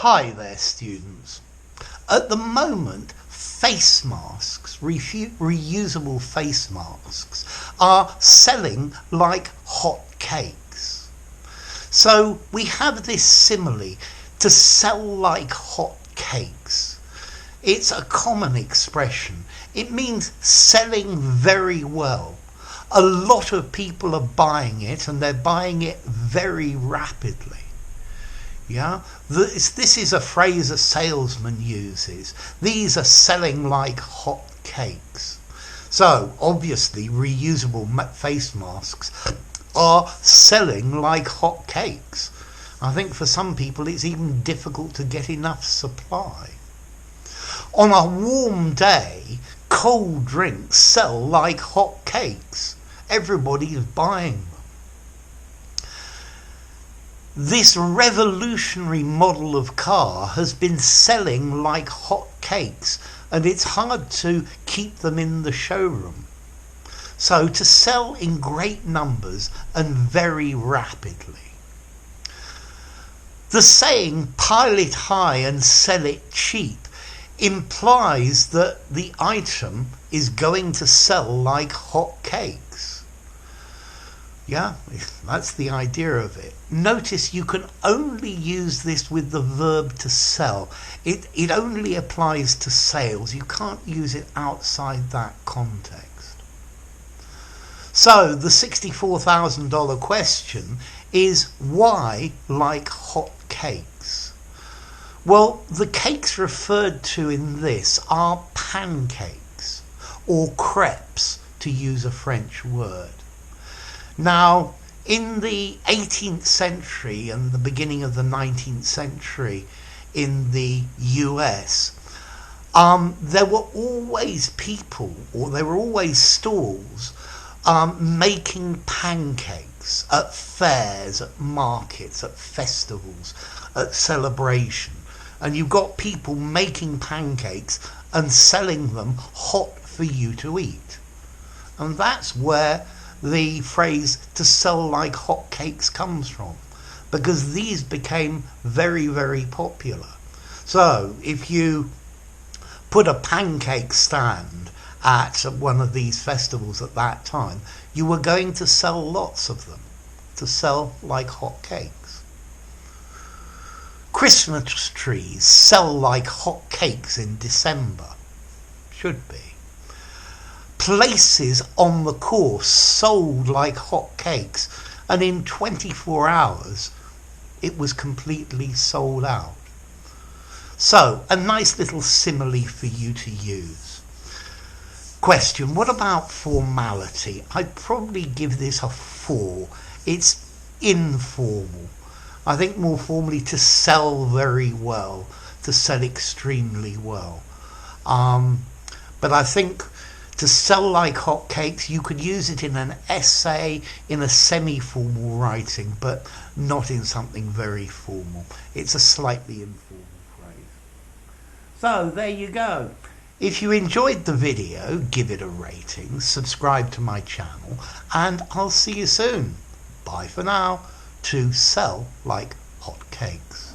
Hi there, students. At the moment, face masks, reusable face masks, are selling like hot cakes. So we have this simile, to sell like hot cakes. It's a common expression. It means selling very well. A lot of people are buying it, and they're buying it very rapidly. Yeah, this is a phrase a salesman uses. These are selling like hot cakes. So obviously reusable face masks are selling like hot cakes. I think for some people it's even difficult to get enough supply. On a warm day, cold drinks sell like hot cakes. Everybody is buying them. This revolutionary model of car has been selling like hot cakes, and it's hard to keep them in the showroom. So to sell in great numbers and very rapidly. The saying, pile it high and sell it cheap, implies that the item is going to sell like hot cakes. Yeah, that's the idea of it. Notice you can only use this with the verb to sell. It only applies to sales. You can't use it outside that context. So the $64,000 question is, why like hot cakes? Well, the cakes referred to in this are pancakes, or crepes, to use a French word. Now, in the 18th century and the beginning of the 19th century in the US, there were always people, or there were always stalls, making pancakes at fairs, at markets, at festivals, at celebration. And you've got people making pancakes and selling them hot for you to eat. And that's where the phrase to sell like hot cakes comes from, because these became very, very popular. So if you put a pancake stand at one of these festivals at that time, you were going to sell lots of them, to sell like hot cakes. Christmas trees sell like hot cakes in December. Should be. Places on the course sold like hot cakes, and in 24 hours it was completely sold out. So, a nice little simile for you to use. Question, what about formality? I'd probably give this a 4. It's informal. I think more formally, to sell very well, to sell extremely well. But I think to sell like hot cakes, you could use it in an essay, in a semi-formal writing, but not in something very formal. It's a slightly informal phrase. So there you go. If you enjoyed the video, give it a rating, subscribe to my channel, and I'll see you soon. Bye for now. To sell like hot cakes.